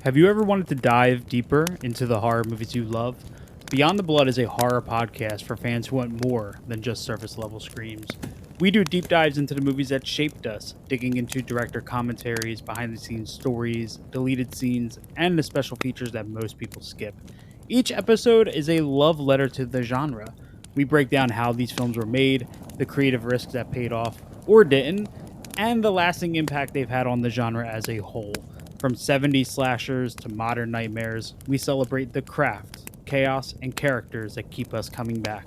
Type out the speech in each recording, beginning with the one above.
Have you ever wanted to dive deeper into the horror movies you love? Beyond the Blood is a horror podcast for fans who want more than just surface level screams. We do deep dives into the movies that shaped us, digging into director commentaries, behind the scenes stories, deleted scenes, and the special features that most people skip. Each episode is a love letter to the genre. We break down how these films were made, the creative risks that paid off or didn't, and the lasting impact they've had on the genre as a whole. From 70s slashers to modern nightmares, we celebrate the craft, chaos, and characters that keep us coming back.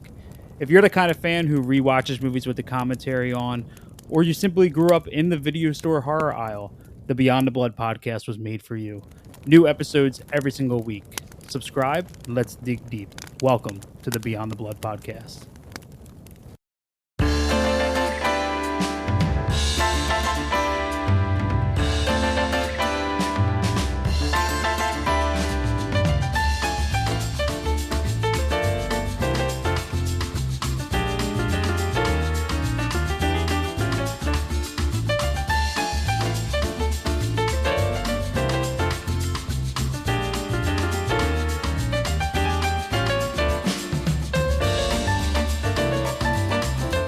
If you're the kind of fan who rewatches movies with the commentary on, or you simply grew up in the video store horror aisle, the Beyond the Blood podcast was made for you. New episodes every single week. Subscribe, and let's dig deep. Welcome to the Beyond the Blood podcast.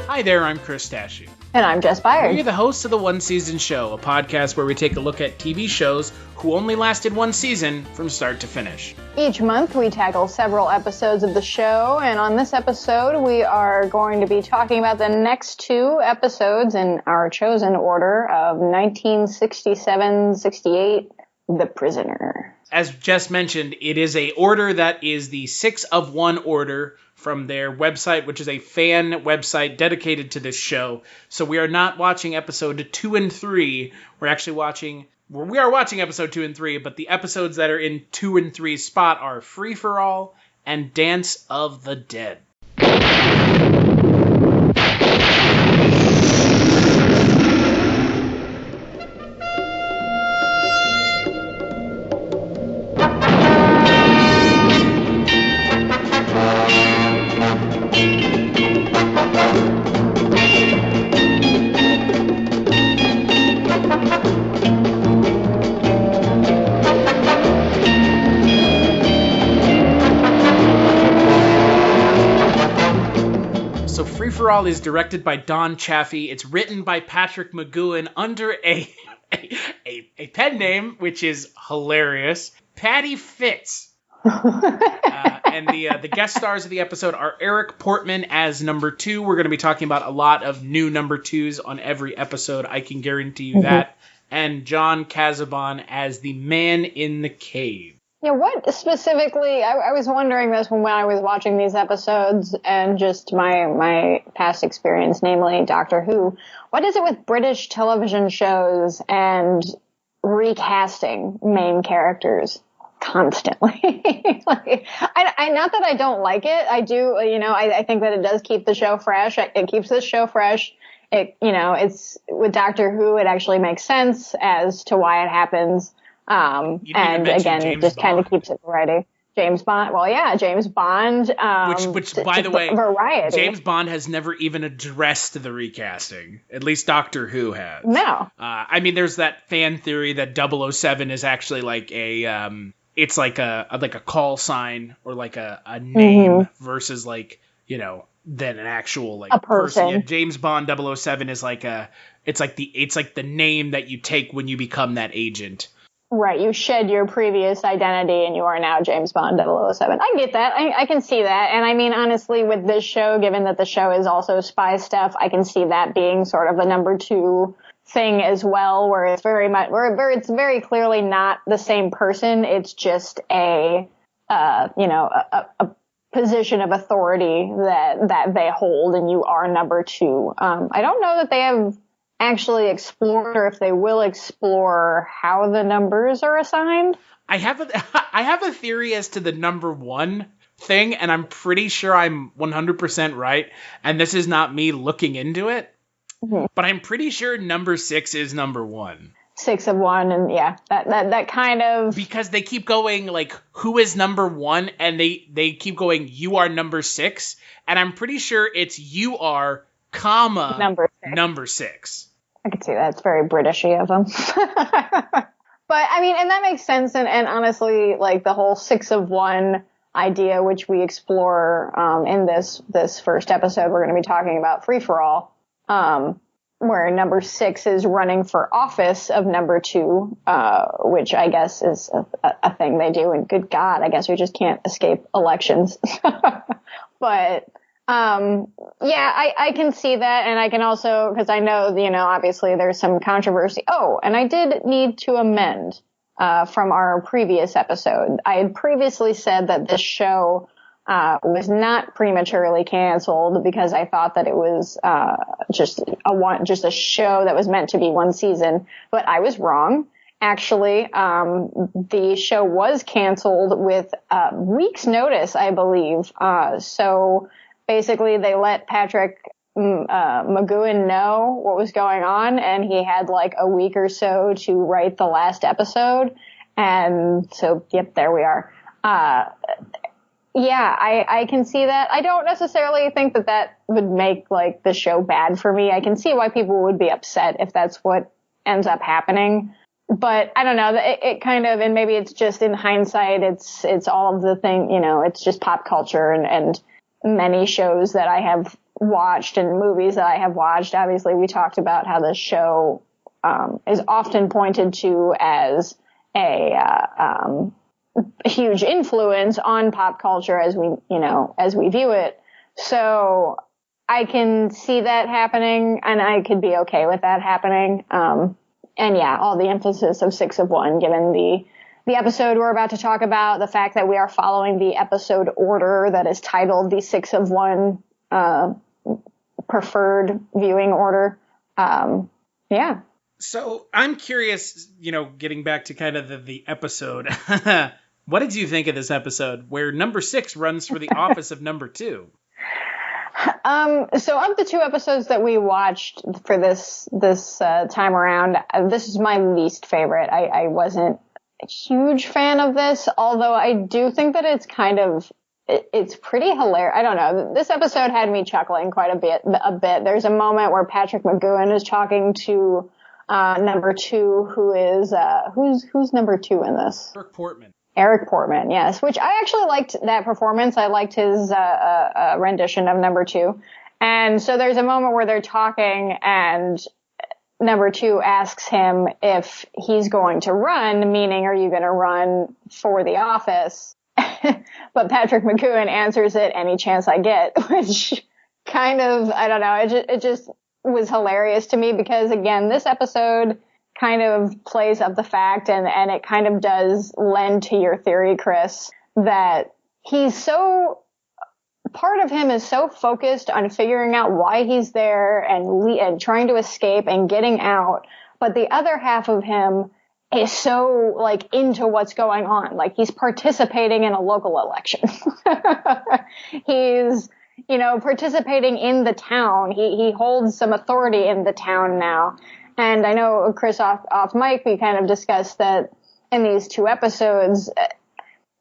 Hi there, I'm Chris Tashu. And I'm Jess Byard. We're the hosts of The One Season Show, a podcast where we take a look at TV shows who only lasted one season from start to finish. Each month we tackle several episodes of the show, and on this episode we are going to be talking about the next two episodes in our chosen order of 1967-68, The Prisoner. As Jess mentioned, it is a order that is the 6 of 1 order from their website, which is a fan website dedicated to this show. So we are not watching episode 2 and 3. We are watching episode 2 and 3, but the episodes that are in 2 and 3 spot are Free for All and Dance of the Dead. Free for All is directed by Don Chaffee. It's written by Patrick McGoohan under a pen name, which is hilarious, Patty Fitz. And the guest stars of the episode are Eric Portman as number 2. We're going to be talking about a lot of new number 2s on every episode, I can guarantee you that. And John Casabon as the man in the cave. Yeah, what specifically, I was wondering this when I was watching these episodes and just my past experience, namely Doctor Who. What is it with British television shows and recasting main characters constantly? Not that I don't like it. I do, I think that it does keep the show fresh. It keeps the show fresh. It's with Doctor Who, it actually makes sense as to why it happens. And again, it just kind of keeps it variety. James Bond. Well, yeah, James Bond. Which by the way, variety. James Bond has never even addressed the recasting. At least Doctor Who has. No. There's that fan theory that 007 is actually like it's like a call sign or like a name versus like, than an actual like a person. Yeah, James Bond 007 is it's like the name that you take when you become that agent. Right, you shed your previous identity and you are now James Bond 007. I get that. I can see that. And I mean, honestly, with this show, given that the show is also spy stuff, I can see that being sort of the number 2 thing as well, where it's it's very clearly not the same person. It's just a position of authority that they hold, and you are number 2. I don't know that they have actually explored, or if they will explore, how the numbers are assigned. I have a theory as to the number 1 thing, and I'm pretty sure I'm 100% right, and this is not me looking into it, but I'm pretty sure number 6 is number 1. 6 of 1, and yeah, that kind of... Because they keep going, like, who is number 1, and they keep going, you are number 6, and I'm pretty sure it's you are, number 6. I can see that. It's very Britishy of them. But I mean, and that makes sense. And honestly, like the whole 6 of 1 idea, which we explore in this first episode, we're going to be talking about Free for All, where number 6 is running for office of number 2, which I guess is a thing they do. And good God, I guess we just can't escape elections. But yeah, I can see that. And I can also, because I know, obviously there's some controversy. Oh, and I did need to amend from our previous episode. I had previously said that this show was not prematurely canceled because I thought that it was just a show that was meant to be one season, but I was wrong. Actually, the show was canceled with weeks' notice, I believe. So basically, they let Patrick McGoohan know what was going on, and he had like a week or so to write the last episode. And so, yep, there we are. Yeah, I can see that. I don't necessarily think that would make like the show bad for me. I can see why people would be upset if that's what ends up happening. But I don't know, it kind of, and maybe it's just in hindsight, it's all of the thing, it's just pop culture and many shows that I have watched and movies that I have watched. Obviously, we talked about how this show is often pointed to as a huge influence on pop culture as we view it. So I can see that happening, and I could be okay with that happening. And yeah, all the emphasis of 6 of 1, given the episode we're about to talk about, the fact that we are following the episode order that is titled the 6 of 1 preferred viewing order. Yeah. So I'm curious, getting back to kind of the episode, what did you think of this episode where number 6 runs for the office of number 2? So of the 2 episodes that we watched for this time around, this is my least favorite. I wasn't a huge fan of this, although I do think that it's pretty hilarious. I don't know. This episode had me chuckling quite a bit. There's a moment where Patrick McGoohan is talking to number 2, who is who's number 2 in this? Eric Portman, yes, which I actually liked that performance. I liked his rendition of number 2. And so there's a moment where they're talking and number 2 asks him if he's going to run, meaning, are you going to run for the office? But Patrick McGoohan answers it, any chance I get, which kind of, I don't know, it just was hilarious to me because, again, this episode kind of plays up the fact, and it kind of does lend to your theory, Chris, that part of him is so focused on figuring out why he's there and trying to escape and getting out, but the other half of him is so like into what's going on. Like he's participating in a local election. He's, participating in the town. He holds some authority in the town now. And I know, Chris, off mic, we kind of discussed that in these 2 episodes,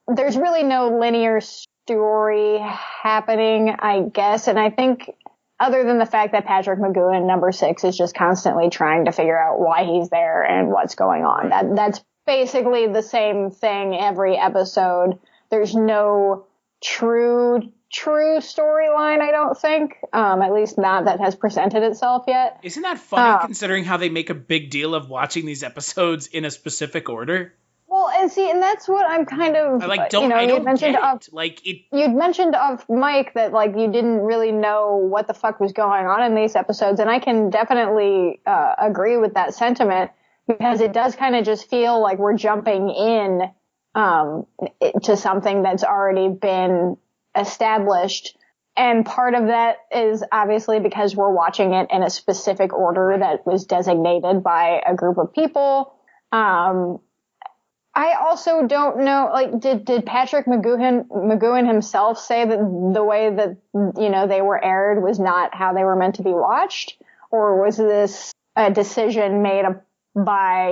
there's really no linear story happening, I guess. And I think other than the fact that Patrick McGoohan, number 6, is just constantly trying to figure out why he's there and what's going on. That's basically the same thing every episode. There's no true storyline, I don't think. At least not that has presented itself yet. Isn't that funny considering how they make a big deal of watching these episodes in a specific order? Well, and that's what I'm kind of, you'd mentioned off mic that like you didn't really know what the fuck was going on in these episodes, and I can definitely agree with that sentiment because it does kind of just feel like we're jumping in to something that's already been established. And part of that is obviously because we're watching it in a specific order that was designated by a group of people. I also don't know, like, did Patrick McGoohan himself say that the way that, they were aired was not how they were meant to be watched? Or was this a decision made by,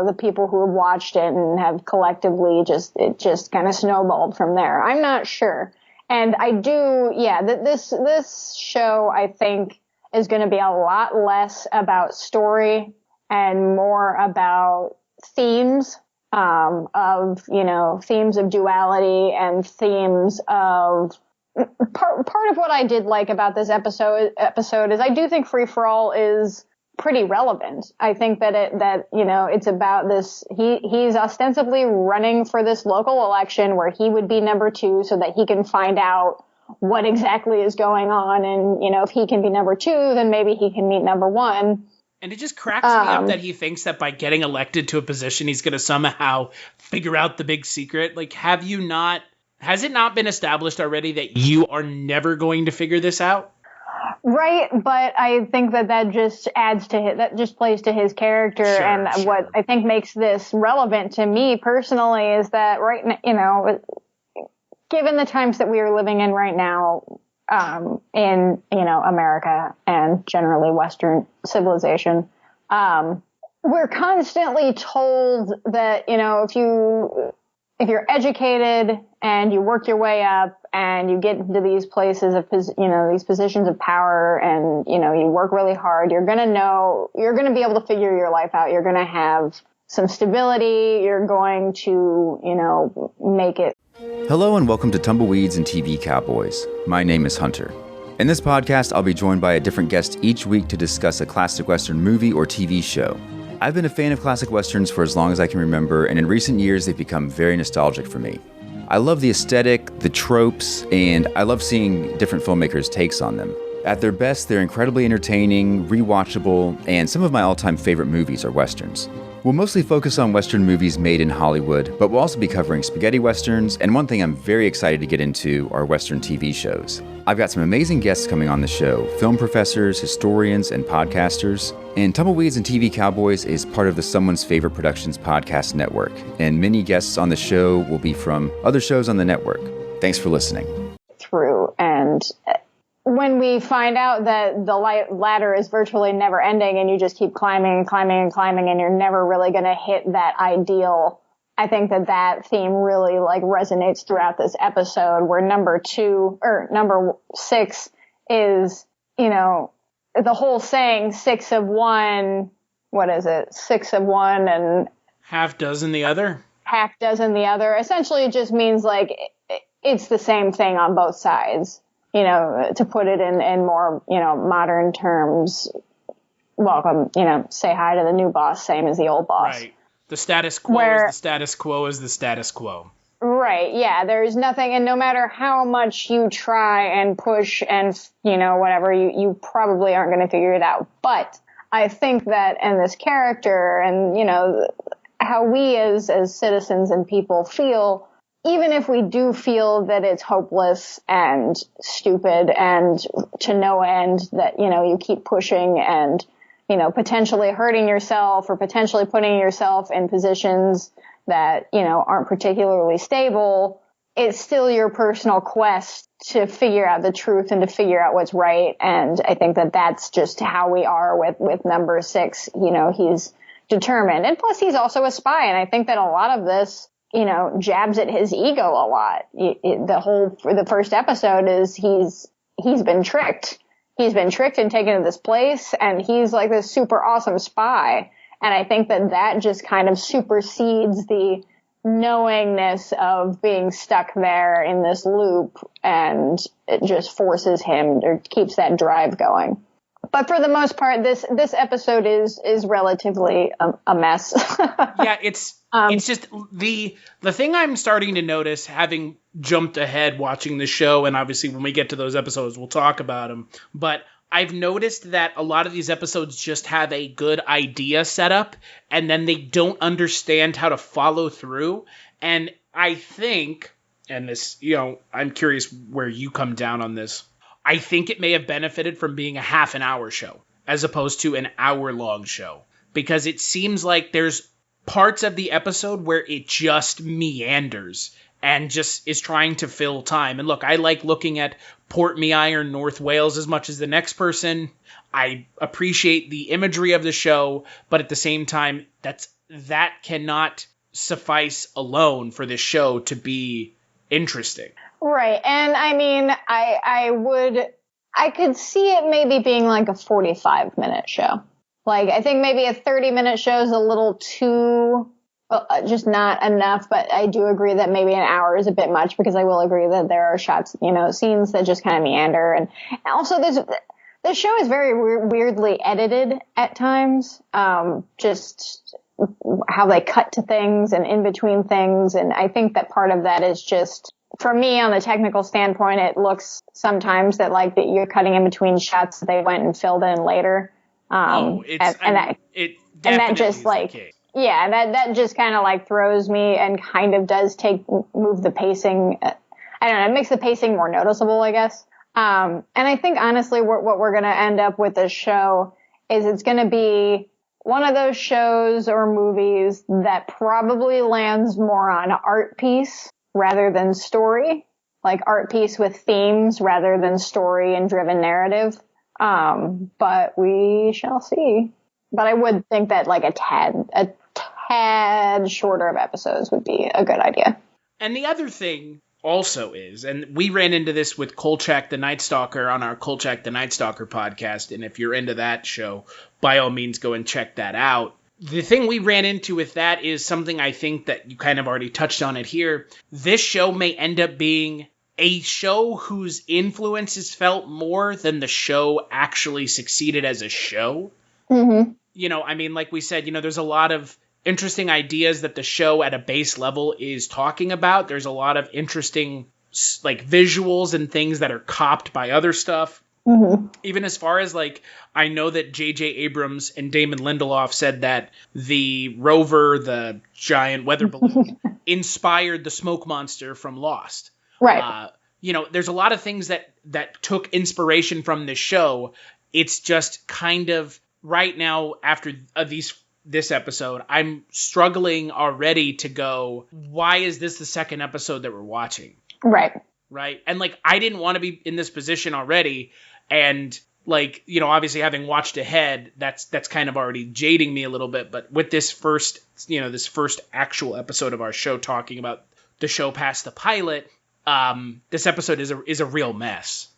the people who have watched it and have collectively it just kind of snowballed from there? I'm not sure. And I do, this show, I think, is going to be a lot less about story and more about themes of, themes of duality and themes of part of what I did like about this episode is I do think Free for All is pretty relevant. I think that it's about this. He's ostensibly running for this local election where he would be number 2 so that he can find out what exactly is going on. And, if he can be number 2, then maybe he can meet number 1. And it just cracks me up that he thinks that by getting elected to a position, he's going to somehow figure out the big secret. Like, has it not been established already that you are never going to figure this out? Right, but I think that just that just plays to his character. Sure. What I think makes this relevant to me personally is that right now, given the times that we are living in right now, in, America and generally Western civilization, we're constantly told that, if you're educated and you work your way up and you get into these places of, these positions of power and, you work really hard, you're going to be able to figure your life out. You're going to have some stability. You're going to, make it. Hello and welcome to Tumbleweeds and TV Cowboys. My name is Hunter. In this podcast, I'll be joined by a different guest each week to discuss a classic Western movie or TV show. I've been a fan of classic Westerns for as long as I can remember, and in recent years, they've become very nostalgic for me. I love the aesthetic, the tropes, and I love seeing different filmmakers' takes on them. At their best, they're incredibly entertaining, rewatchable, and some of my all-time favorite movies are Westerns. We'll mostly focus on Western movies made in Hollywood, but we'll also be covering spaghetti Westerns, and one thing I'm very excited to get into are Western TV shows. I've got some amazing guests coming on the show, film professors, historians, and podcasters. And Tumbleweeds and TV Cowboys is part of the Someone's Favorite Productions podcast network, and many guests on the show will be from other shows on the network. Thanks for listening. Through, and when we find out that the ladder is virtually never ending and you just keep climbing and climbing and climbing and you're never really going to hit that ideal, I think that theme really resonates throughout this episode, where number 6 is, the whole saying 6 of one, what is it? 6 of one and half dozen the other. Half dozen the other. Essentially it just means it's the same thing on both sides. To put it in more, modern terms, welcome, say hi to the new boss, same as the old boss. Right. The status quo is the status quo is the status quo. Right. Yeah. There's nothing. And no matter how much you try and push and, whatever, you probably aren't going to figure it out. But I think that in this character and, how we as citizens and people feel, even if we do feel that it's hopeless and stupid and to no end, that, you keep pushing and, potentially hurting yourself or potentially putting yourself in positions that, aren't particularly stable, it's still your personal quest to figure out the truth and to figure out what's right. And I think that that's just how we are with number 6. He's determined. And plus he's also a spy. And I think that a lot of this, jabs at his ego a lot. The first episode is he's been tricked. He's been tricked and taken to this place, and he's like this super awesome spy. And I think that just kind of supersedes the knowingness of being stuck there in this loop, and it just forces him or keeps that drive going. But for the most part, this episode is relatively a mess. Yeah, it's just the thing I'm starting to notice, having jumped ahead watching the show, and obviously when we get to those episodes, we'll talk about them. But I've noticed that a lot of these episodes just have a good idea set up, and then they don't understand how to follow through. And I think, and this, I'm curious where you come down on this. I think it may have benefited from being a half an hour show as opposed to an hour-long show, because it seems like there's parts of the episode where it just meanders and just is trying to fill time. And look, I like looking at Port Iron, North Wales as much as the next person. I appreciate the imagery of the show, but at the same time, that cannot suffice alone for this show to be interesting. Right. And I mean, I could see it maybe being like a 45-minute show. Like, I think maybe a 30-minute show is a little too, just not enough, but I do agree that maybe an hour is a bit much, because I will agree that there are shots, scenes that just kind of meander. And also this show is very weirdly edited at times. Just how they cut to things and in between things. And I think that part of that is just, for me, on the technical standpoint, it looks sometimes that like that you're cutting in between shots that they went and filled in later. It definitely just is like, the case. Yeah, that just kind of like throws me and kind of does move the pacing. I don't know, it makes the pacing more noticeable, I guess. And I think honestly, what we're going to end up with this show is it's going to be one of those shows or movies that probably lands more on art piece rather than story, like art piece with themes rather than story and driven narrative. But we shall see. But I would think that like a tad shorter of episodes would be a good idea. And the other thing also is, and we ran into this with Kolchak the Night Stalker on our Kolchak the Night Stalker podcast, and if you're into that show, by all means go and check that out. The thing we ran into with that is something I think that you kind of already touched on it here. This show may end up being a show whose influence is felt more than the show actually succeeded as a show. Mm-hmm. I mean, like we said, there's a lot of interesting ideas that the show at a base level is talking about. There's a lot of interesting like visuals and things that are copped by other stuff. Mm-hmm. Even as far as like, I know that J.J. Abrams and Damon Lindelof said that the rover, the giant weather balloon, inspired the smoke monster from Lost. Right. There's a lot of things that took inspiration from this show. It's just kind of right now after this episode, I'm struggling already to go, why is this the second episode that we're watching? Right. Right. And like, I didn't want to be in this position already. And like, obviously having watched ahead, that's kind of already jading me a little bit. But with this first actual episode of our show talking about the show past the pilot, this episode is a real mess,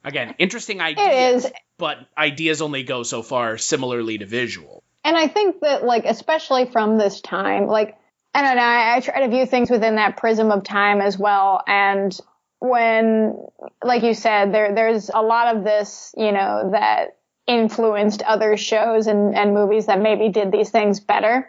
Again, interesting ideas, but ideas only go so far, similarly to visual. And I think that, like, especially from this time, like, I don't know, I try to view things within that prism of time as well. And when, like you said, there's a lot of this, that influenced other shows and movies that maybe did these things better.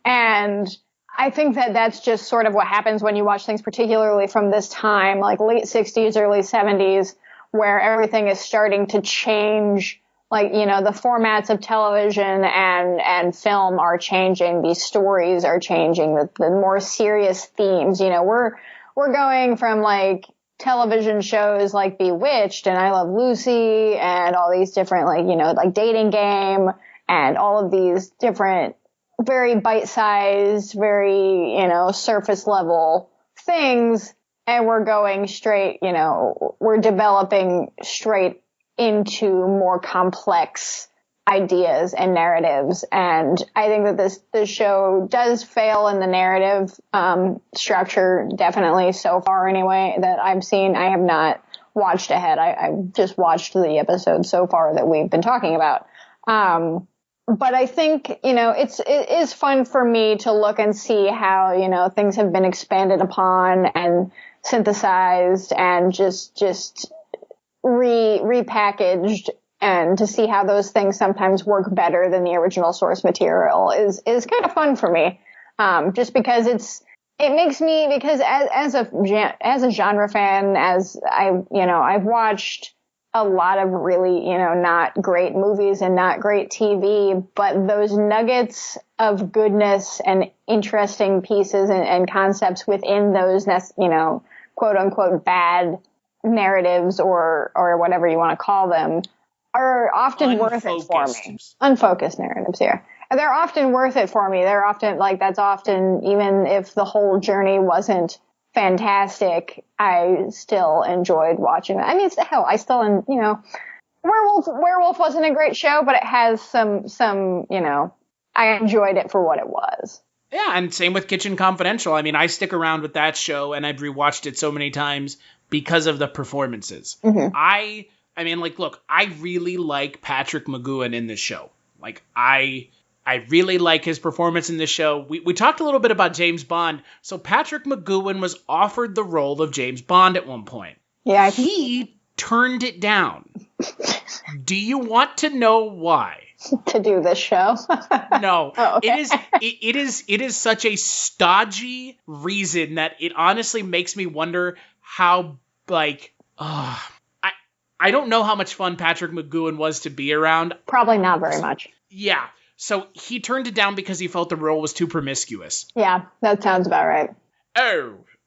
And I think that that's just sort of what happens when you watch things, particularly from this time, like late 60s, early 70s, where everything is starting to change. Like, the formats of television and film are changing. These stories are changing. The more serious themes, we're going from like television shows like Bewitched and I Love Lucy and all these different like Dating Game and all of these different very bite-sized, very, surface level things. And we're going straight, we're developing straight into more complex ideas and narratives. And I think that this show does fail in the narrative structure, definitely so far anyway, that I've seen. I have not watched ahead. I've just watched the episode so far that we've been talking about. But I think, it is fun for me to look and see how, things have been expanded upon and synthesized and just repackaged, and to see how those things sometimes work better than the original source material is kind of fun for me. Just because it makes me, because as a genre fan, as I've watched a lot of really, not great movies and not great TV, but those nuggets of goodness and interesting pieces and concepts within those, quote unquote bad narratives or whatever you want to call them are often worth it for me. Unfocused narratives here. And they're often worth it for me. They're often that's often, even if the whole journey wasn't fantastic, I still enjoyed watching it. I mean, I still, Werewolf wasn't a great show, but it has some, I enjoyed it for what it was. Yeah, and same with Kitchen Confidential. I mean, I stick around with that show, and I've rewatched it so many times because of the performances. Mm-hmm. I mean, look, I really like Patrick McGoohan in this show. Like, I really like his performance in this show. We talked a little bit about James Bond. So Patrick McGoohan was offered the role of James Bond at one point. Yeah. He turned it down. Do you want to know why? To do this show? No. Oh, okay. It is such a stodgy reason that it honestly makes me wonder how, like, I don't know how much fun Patrick McGoohan was to be around. Probably not very much. Yeah. So he turned it down because he felt the role was too promiscuous. Yeah, that sounds about right.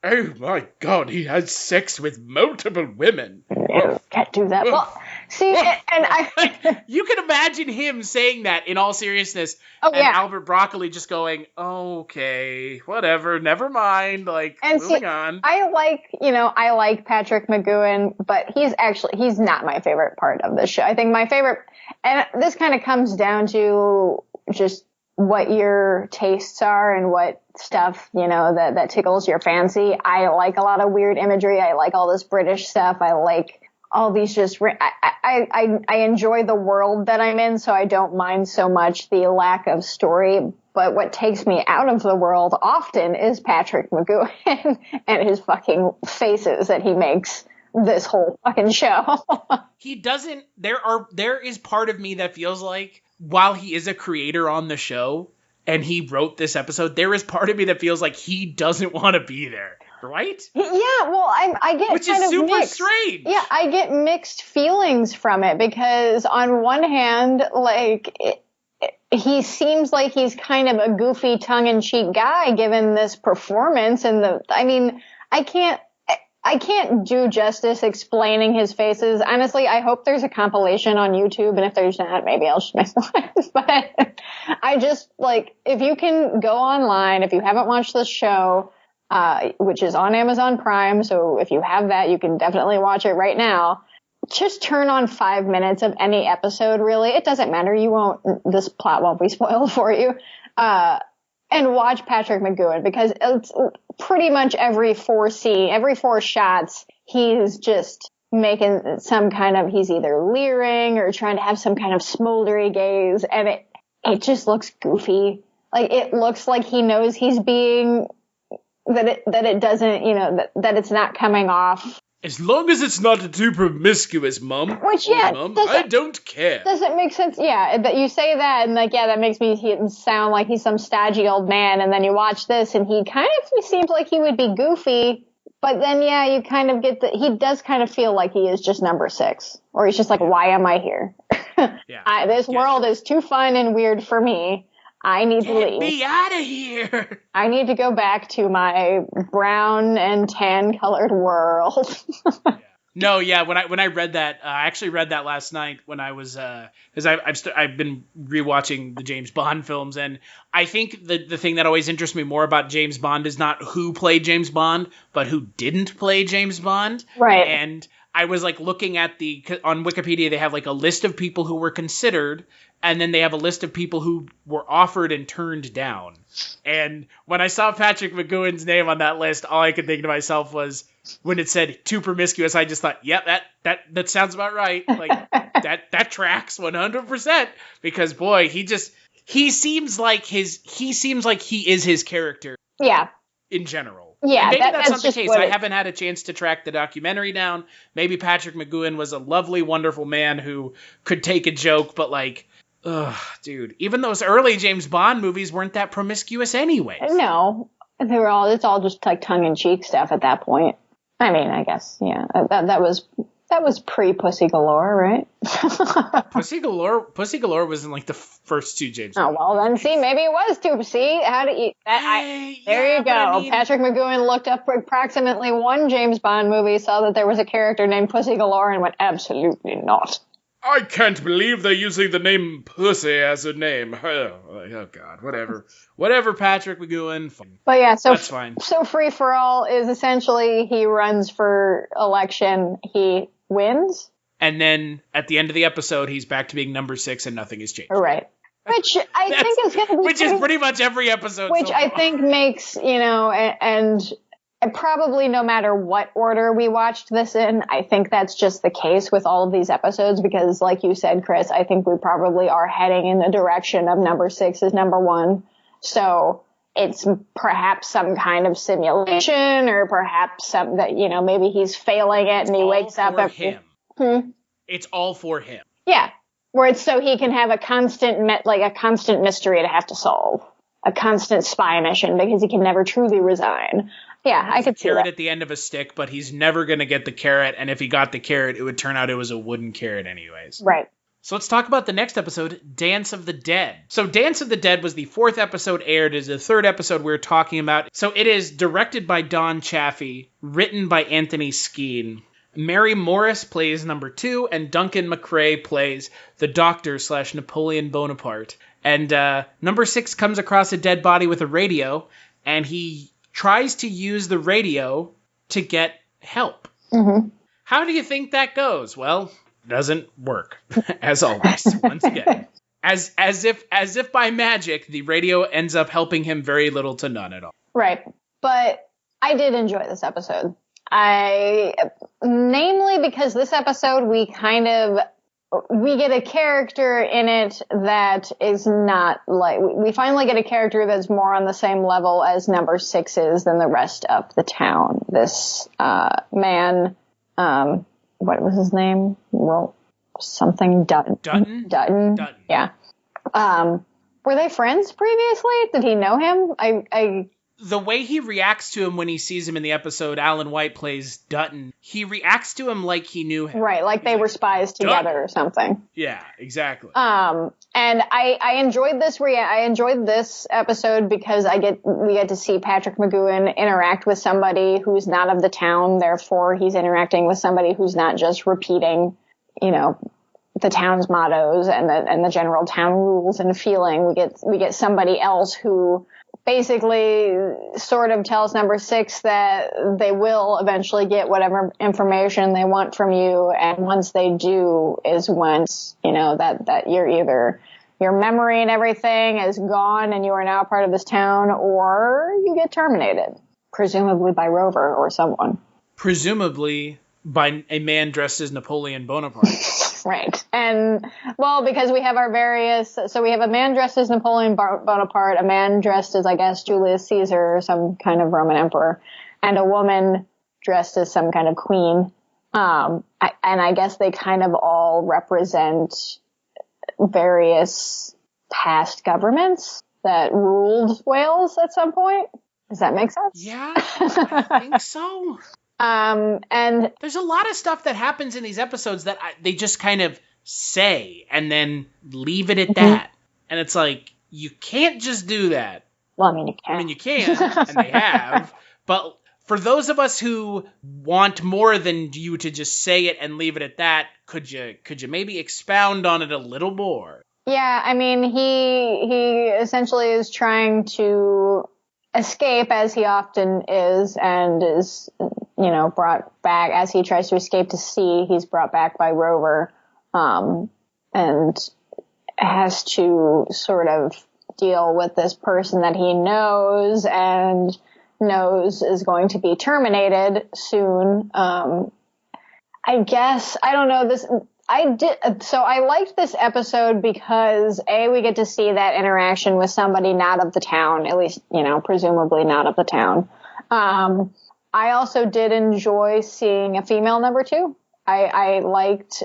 Oh my God, he has sex with multiple women. No, can't do that. Well, see, and I... You can imagine him saying that in all seriousness. Oh, yeah. And Albert Broccoli just going, okay, whatever, never mind, like, and moving see, on. I like Patrick McGoohan, but he's not my favorite part of this show. I think my favorite, and this kind of comes down to just what your tastes are and what stuff, that tickles your fancy. I like a lot of weird imagery. I like all this British stuff. I like all these I enjoy the world that I'm in, so I don't mind so much the lack of story. But what takes me out of the world often is Patrick McGoohan and his fucking faces that he makes this whole fucking show. He doesn't, there is part of me that feels like, while he is a creator on the show and he wrote this episode, there is part of me that feels like he doesn't want to be there, right? Yeah, well, I get which kind is of super mixed. strange. Yeah, I get mixed feelings from it because on one hand, like, he seems like he's kind of a goofy, tongue-in-cheek guy given this performance, and I can't do justice explaining his faces. Honestly, I hope there's a compilation on YouTube, and if there's not, maybe I'll show myself. But I just, like, if you can go online, if you haven't watched this show, which is on Amazon Prime, so if you have that, you can definitely watch it right now. Just turn on 5 minutes of any episode, really. It doesn't matter. This plot won't be spoiled for you. And watch Patrick McGoohan, because it's pretty much every four shots, he's just making he's either leering or trying to have some kind of smoldery gaze, and it just looks goofy. Like, it looks like he knows he's being, that it doesn't, that it's not coming off. As long as it's not too promiscuous, Mum. Which, yeah, Mum, I don't care. Does it make sense? Yeah, that you say that, and like, yeah, that makes me sound like he's some stodgy old man, and then you watch this, and he seems like he would be goofy, but then, yeah, you kind of get he does kind of feel like he is just number 6. Or he's just like, why am I here? Yeah. This world is too fun and weird for me. I need to leave. Get me out of here. I need to go back to my brown and tan colored world. No, yeah. When I read that, I actually read that last night when I was, because I've been rewatching the James Bond films, and I think the thing that always interests me more about James Bond is not who played James Bond, but who didn't play James Bond. Right. And I was like looking at on Wikipedia, they have like a list of people who were considered, and then they have a list of people who were offered and turned down. And when I saw Patrick McGoohan's name on that list, all I could think to myself was, when it said too promiscuous, I just thought, yep, that sounds about right. Like, that tracks 100%. Because boy, he seems like he is his character. Yeah. In general. Yeah, and maybe that's not the just case. I haven't had a chance to track the documentary down. Maybe Patrick McGoohan was a lovely, wonderful man who could take a joke, but like, ugh, dude, even those early James Bond movies weren't that promiscuous anyway. No, it's all just like tongue-in-cheek stuff at that point. I mean, I guess, yeah, that was pre-Pussy Galore, right? Pussy Galore was in like the first 2 James Bond. Oh, well then, see, maybe it was too. See, how to eat that? There you go. I mean, Patrick McGoohan looked up approximately 1 James Bond movie, saw that there was a character named Pussy Galore, and went, absolutely not. I can't believe they're using the name Pussy as a name. Oh God, whatever, Patrick McGoohan. But yeah, so that's fine. So Free for All is essentially he runs for election, he wins, and then at the end of the episode, he's back to being number 6, and nothing has changed. Right. Which I think is going to be... Which is pretty much every episode. Which I think makes, and probably no matter what order we watched this in, I think that's just the case with all of these episodes because, like you said, Chris, I think we probably are heading in the direction of number 6 is number 1. So it's perhaps some kind of simulation or perhaps some that, maybe he's failing it and he wakes up for him. It's all for him. Yeah. Where it's so he can have a constant mystery to have to solve. A constant spy mission because he can never truly resign. Yeah, I could see that. Carrot at the end of a stick, but he's never going to get the carrot. And if he got the carrot, it would turn out it was a wooden carrot anyways. Right. So let's talk about the next episode, Dance of the Dead. So Dance of the Dead was the 4th episode aired. It is the 3rd episode we're talking about. So it is directed by Don Chaffee, written by Anthony Skeen. Mary Morris plays number 2, and Duncan McRae plays the Doctor / Napoleon Bonaparte. And number 6 comes across a dead body with a radio, and he tries to use the radio to get help. Mm-hmm. How do you think that goes? Well, doesn't work, as always. Once again, as if by magic, the radio ends up helping him very little to none at all. Right, but I did enjoy this episode. Namely because this episode we get a character in it that is not like, we finally get a character that's more on the same level as number 6 is than the rest of the town. This, man, what was his name? Well, something Dutton. Dutton? Yeah. Were they friends previously? Did he know him? The way he reacts to him when he sees him in the episode, Alan White plays Dutton, he reacts to him like he knew him. Right, like they were spies together or something. Yeah, exactly. And I enjoyed this. I enjoyed this episode because we get to see Patrick McGoohan interact with somebody who's not of the town. Therefore, he's interacting with somebody who's not just repeating, the town's mottos and the general town rules and feeling. We get somebody else who basically sort of tells number 6 that they will eventually get whatever information they want from you. And once they do is once, that you're either your memory and everything is gone and you are now part of this town, or you get terminated, presumably by Rover or someone. Presumably by a man dressed as Napoleon Bonaparte. Right. And, well, because we have so we have a man dressed as Napoleon Bonaparte, a man dressed as, I guess, Julius Caesar or some kind of Roman emperor, and a woman dressed as some kind of queen. And I guess they kind of all represent various past governments that ruled Wales at some point. Does that make sense? Yeah, I think so. And there's a lot of stuff that happens in these episodes that they just kind of say and then leave it at that. And it's like, you can't just do that. Well, I mean, you can. You can, and they have. But for those of us who want more than you to just say it and leave it at that, could you maybe expound on it a little more? Yeah, I mean, he essentially is trying to escape, as he often is, and is, brought back as he tries to escape to sea. He's brought back by Rover, and has to sort of deal with this person that he knows is going to be terminated soon. I guess, I don't know this. So I liked this episode because we get to see that interaction with somebody not of the town, at least, presumably not of the town. I also did enjoy seeing a female number 2. I liked,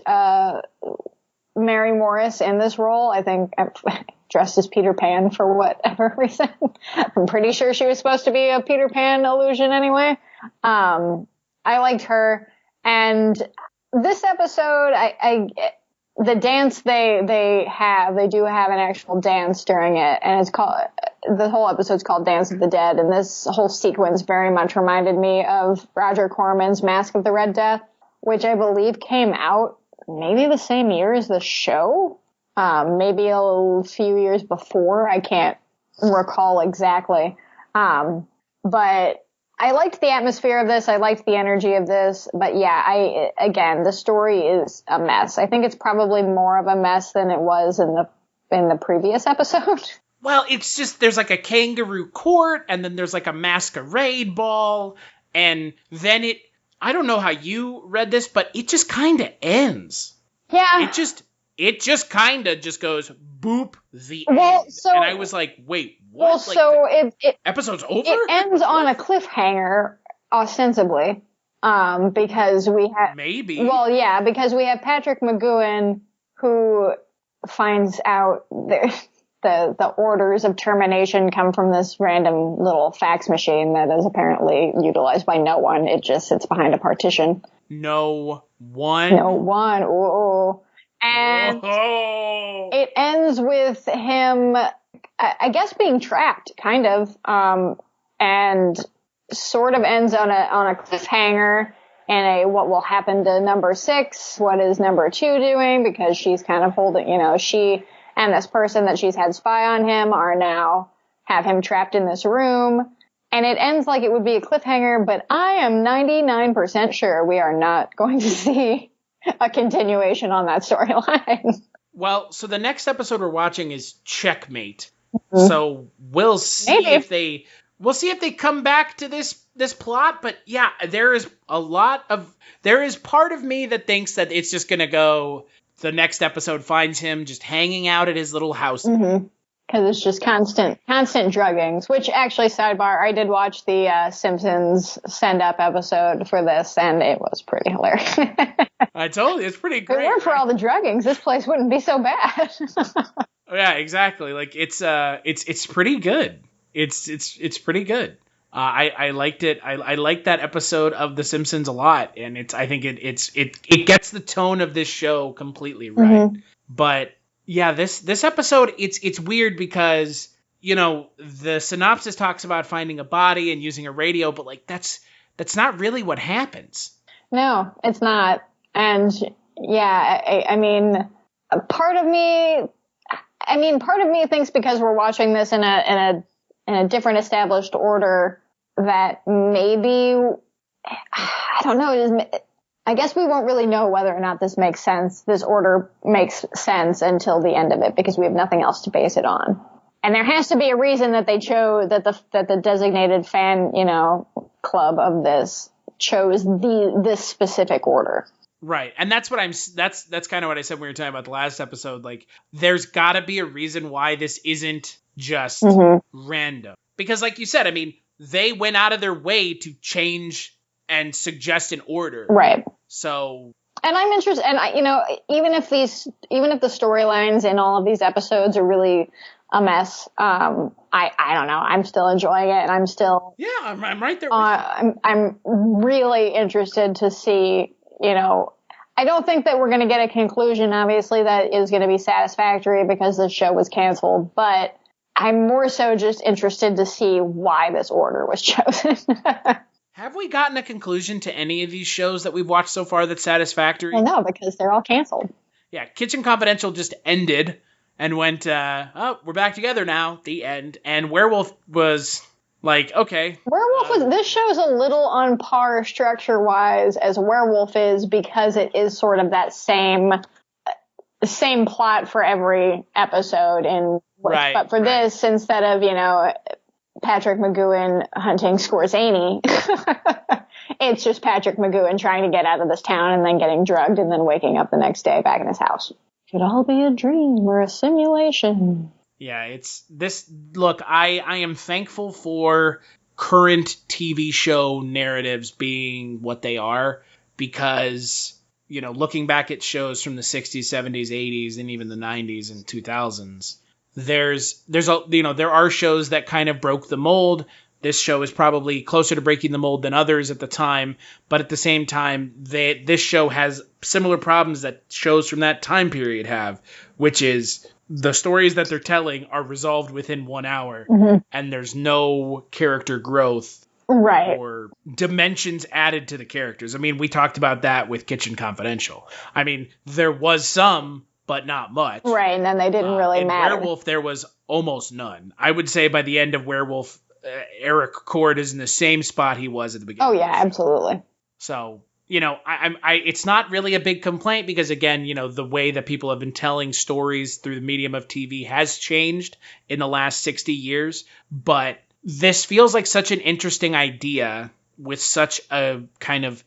Mary Morris in this role. I think dressed as Peter Pan for whatever reason. I'm pretty sure she was supposed to be a Peter Pan illusion anyway. I liked her. And this episode, the dance they do have an actual dance during it, and the whole episode's called Dance of the Dead, and this whole sequence very much reminded me of Roger Corman's Mask of the Red Death, which I believe came out maybe the same year as the show, maybe a few years before. I can't recall exactly. But I liked the atmosphere of this. I liked the energy of this. But yeah, again, the story is a mess. I think it's probably more of a mess than it was in the previous episode. Well, it's just, there's like a kangaroo court, and then there's like a masquerade ball, And then I don't know how you read this, but it just kind of ends. Yeah. It just kind of just goes boop, the Well, end. so- And I was like, wait, what? Well, so it episode's over? it ends on a cliffhanger, ostensibly, because we have Maybe. Well, yeah, because we have Patrick McGoohan who finds out the orders of termination come from this random little fax machine that is apparently utilized by no one. It just sits behind a partition. No one. Ooh. And it ends with him, I guess, being trapped, kind of, and sort of ends on a cliffhanger and what will happen to number 6? What is number 2 doing? Because she's kind of holding, she and this person that she's had spy on him have him trapped in this room. And it ends like it would be a cliffhanger, but I am 99% sure we are not going to see a continuation on that storyline. Well, so the next episode we're watching is Checkmate. Mm-hmm. So we'll see if they come back to this plot. But yeah, there is part of me that thinks that it's just going to go, the next episode finds him just hanging out at his little house. Mm-hmm. Because it's just constant druggings, which actually, sidebar, I did watch the Simpsons send-up episode for this, and it was pretty hilarious. I told you, it's pretty great. If it weren't for all the druggings, this place wouldn't be so bad. Yeah, exactly. Like, it's pretty good. It's pretty good. I liked it. I liked that episode of The Simpsons a lot, and I think it gets the tone of this show completely right. Mm-hmm. But yeah, this episode, it's weird because, the synopsis talks about finding a body and using a radio, but like that's not really what happens. No, it's not. And yeah, I mean, part of me thinks because we're watching this in a different established order that maybe, I don't know, I guess we won't really know whether or not this makes sense. This order makes sense until the end of it because we have nothing else to base it on. And there has to be a reason that they chose that the designated fan, club of this chose this specific order. Right. And that's what that's kind of what I said when we were talking about the last episode. Like, there's got to be a reason why this isn't just random. Because like you said, I mean, they went out of their way to change and suggest an order. Right. So. And I'm interested, and even if the storylines in all of these episodes are really a mess, I don't know. I'm still enjoying it, and I'm still. Yeah, I'm right there. I'm really interested to see. I don't think that we're going to get a conclusion, obviously, that is going to be satisfactory because the show was canceled, but I'm more so just interested to see why this order was chosen. Have we gotten a conclusion to any of these shows that we've watched so far that's satisfactory? Well, no, because they're all canceled. Yeah, Kitchen Confidential just ended and went, we're back together now, the end. And Werewolf was like, okay. This show's a little on par structure-wise as Werewolf is because it is sort of that same plot for every episode. But for this, instead of, Patrick McGoohan hunting Scorzani, it's just Patrick McGoohan trying to get out of this town and then getting drugged and then waking up the next day back in his house. Could all be a dream or a simulation. Yeah, it's this. Look, I am thankful for current TV show narratives being what they are because, looking back at shows from the 60s, 70s, 80s, and even the 90s and 2000s, there are shows that kind of broke the mold. This show is probably closer to breaking the mold than others at the time, but at the same time, this show has similar problems that shows from that time period have, which is the stories that they're telling are resolved within 1 hour, and there's no character growth or dimensions added to the characters. I mean, we talked about that with Kitchen Confidential. I mean, there was some, but not much. Right, and then they didn't really matter. Werewolf, there was almost none. I would say by the end of Werewolf, Eric Cord is in the same spot he was at the beginning. Oh, yeah, absolutely. So, it's not really a big complaint because, again, the way that people have been telling stories through the medium of TV has changed in the last 60 years. But this feels like such an interesting idea with such a kind of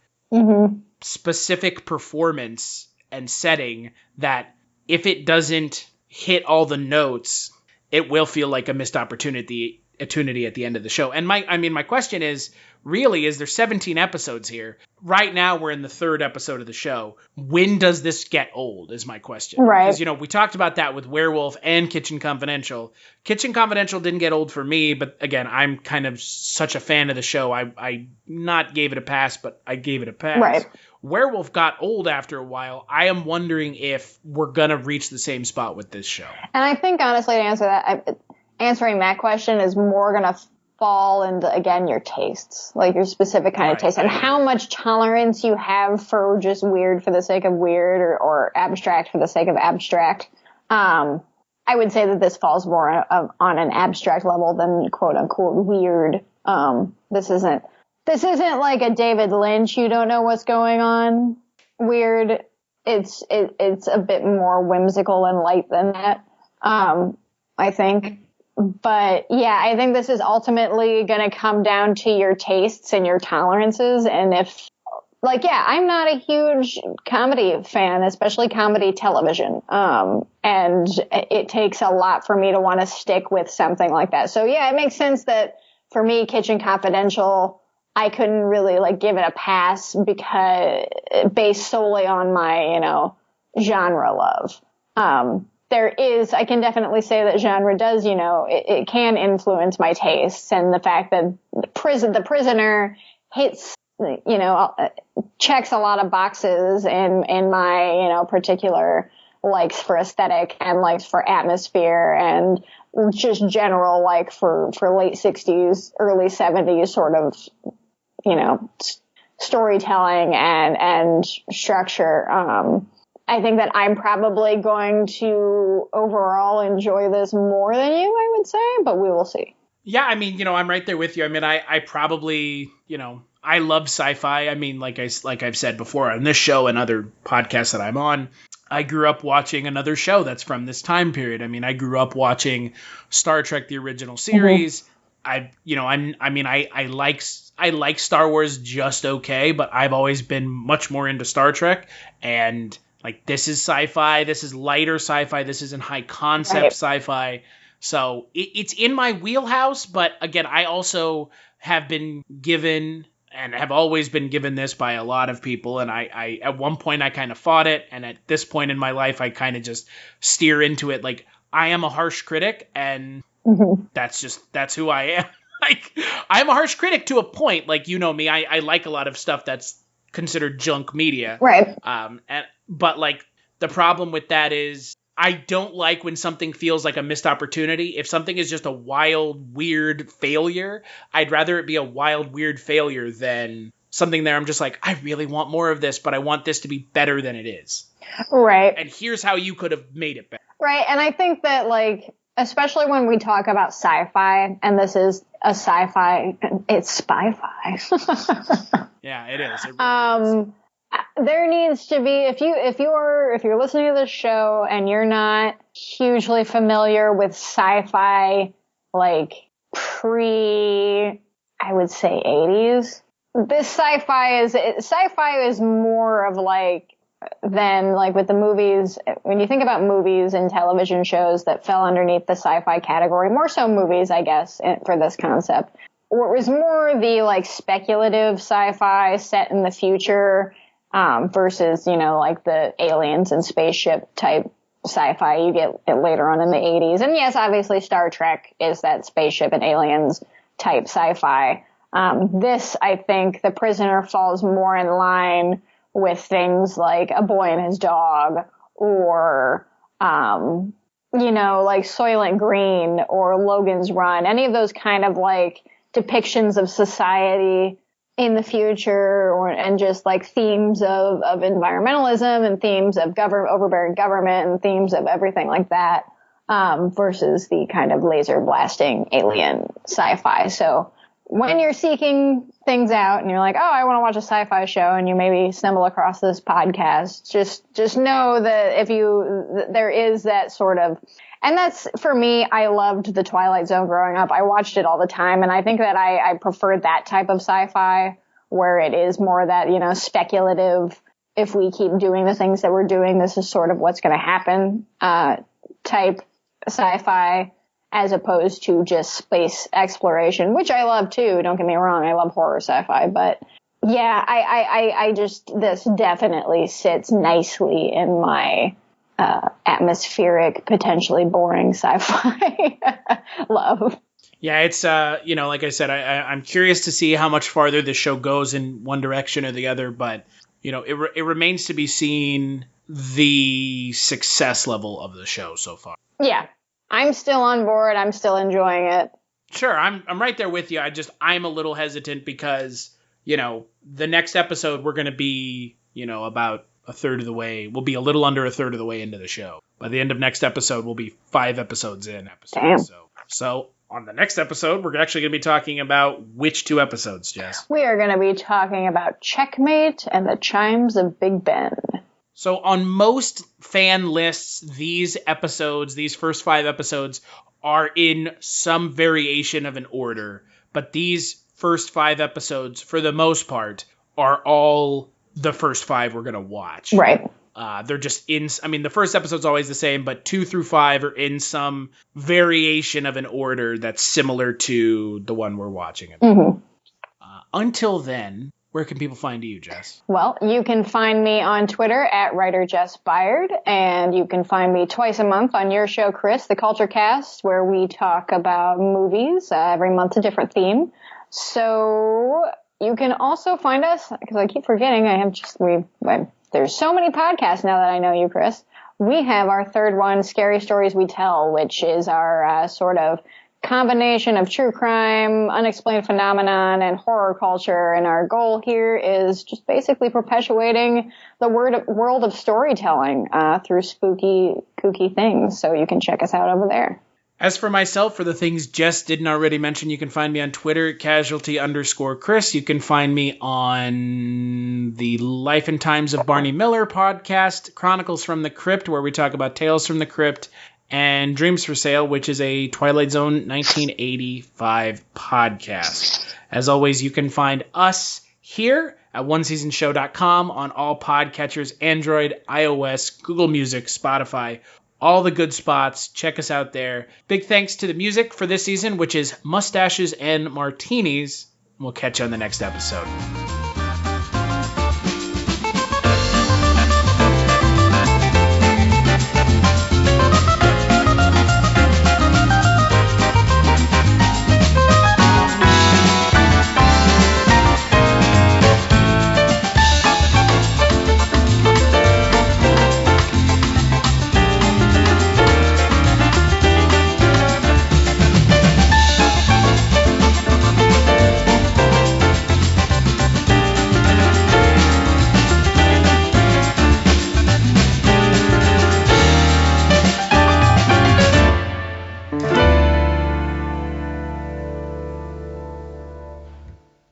specific performance and setting that if it doesn't hit all the notes, it will feel like a missed opportunity at the end of the show. And my question is, really, is there 17 episodes here? Right now, we're in the 3rd episode of the show. When does this get old, is my question. Right. Because, we talked about that with Werewolf and Kitchen Confidential. Kitchen Confidential didn't get old for me, but again, I'm kind of such a fan of the show. I not gave it a pass, but I gave it a pass. Right. Werewolf got old after a while. I am wondering if we're going to reach the same spot with this show. And I think, honestly, to answer that, answering that question is more going to fall into, again, your tastes, like your specific kind of taste, and how much tolerance you have for just weird for the sake of weird, or abstract for the sake of abstract. I would say that this falls more on an abstract level than quote unquote weird. This isn't like a David Lynch, you don't know what's going on weird. It's a bit more whimsical and light than that, I think. But yeah, I think this is ultimately going to come down to your tastes and your tolerances. And if, I'm not a huge comedy fan, especially comedy television. And it takes a lot for me to want to stick with something like that. So yeah, it makes sense that for me, Kitchen Confidential, I couldn't really give it a pass because based solely on my, genre love. I can definitely say that genre does, it can influence my tastes, and the fact that the prisoner hits, checks a lot of boxes in my, particular likes for aesthetic and likes for atmosphere and just general for late 60s, early 70s sort of, storytelling and structure. I think that I'm probably going to overall enjoy this more than you, I would say, but we will see. Yeah, I'm right there with you. I probably, I love sci-fi. Like I've said before on this show and other podcasts that I'm on, I grew up watching another show that's from this time period. I grew up watching Star Trek, the original series. Mm-hmm. I like Star Wars just okay, but I've always been much more into Star Trek, and this is sci-fi, this is lighter sci-fi, this isn't high concept sci-fi. So it's in my wheelhouse, but again, I also have been given and have always been given this by a lot of people. And I at one point I kind of fought it. And at this point in my life, I kind of just steer into it. I am a harsh critic, and that's who I am. I'm a harsh critic to a point. Me, I like a lot of stuff that's considered junk media. Right. But the problem with that is I don't like when something feels like a missed opportunity. If something is just a wild, weird failure, I'd rather it be a wild, weird failure than something there I'm just I really want more of this, but I want this to be better than it is. Right. And here's how you could have made it better. Right. And I think that especially when we talk about sci-fi, and this is a sci-fi, it's spy-fi. Yeah, it is. It really is. There needs to be, if you're listening to this show and you're not hugely familiar with sci-fi, I would say 80s, this sci-fi is more of than with the movies. When you think about movies and television shows that fell underneath the sci-fi category, more so movies, I guess, for this concept, or it was more the speculative sci-fi set in the future, versus, the aliens and spaceship type sci-fi you get later on in the 80s. And yes, obviously Star Trek is that spaceship and aliens type sci-fi. This, I think, The Prisoner falls more in line with things like A Boy and His Dog, or, Soylent Green or Logan's Run, any of those kind of depictions of society in the future, and just themes of environmentalism and themes of overbearing government and themes of everything like that, versus the kind of laser blasting alien sci-fi. So when you're seeking things out and you're like, oh, I want to watch a sci-fi show, and you maybe stumble across this podcast, just know that there is that sort of, and that's, for me, I loved The Twilight Zone growing up. I watched it all the time, and I think that I preferred that type of sci-fi where it is more that, speculative, if we keep doing the things that we're doing, this is sort of what's going to happen, type sci-fi, as opposed to just space exploration, which I love too. Don't get me wrong. I love horror sci-fi, but yeah, I just, this definitely sits nicely in my, atmospheric, potentially boring sci-fi love. Yeah, it's, like I said, I'm curious to see how much farther this show goes in one direction or the other, but, it remains to be seen the success level of the show so far. Yeah, I'm still on board. I'm still enjoying it. Sure, I'm right there with you. I'm a little hesitant because, the next episode we're going to be, about a third of the way. We'll be a little under a third of the way into the show. By the end of next episode, we'll be 5 episodes in. Damn. So on the next episode, we're actually going to be talking about which 2 episodes, Jess? We are going to be talking about Checkmate and the Chimes of Big Ben. So on most fan lists, these first 5 episodes, are in some variation of an order. But these first 5 episodes, for the most part, are all the first 5 we're going to watch. Right. They're just the first episode's always the same, but 2 through 5 are in some variation of an order that's similar to the one we're watching. Mm-hmm. Until then, where can people find you, Jess? Well, you can find me on Twitter at writerjessbyard, and you can find me twice a month on your show, Chris, The Culture Cast, where we talk about movies. Every month a different theme. So you can also find us, because I keep forgetting, there's so many podcasts now that I know you, Chris. We have our third one, Scary Stories We Tell, which is our sort of combination of true crime, unexplained phenomenon, and horror culture. And our goal here is just basically perpetuating the world of storytelling through spooky, kooky things. So you can check us out over there. As for myself, for the things Jess didn't already mention, you can find me on Twitter, casualty_Chris. You can find me on the Life and Times of Barney Miller podcast, Chronicles from the Crypt, where we talk about Tales from the Crypt, and Dreams for Sale, which is a Twilight Zone 1985 podcast. As always, you can find us here at oneseasonshow.com on all podcatchers, Android, iOS, Google Music, Spotify, all the good spots. Check us out there. Big thanks to the music for this season, which is Mustaches and Martinis. We'll catch you on the next episode.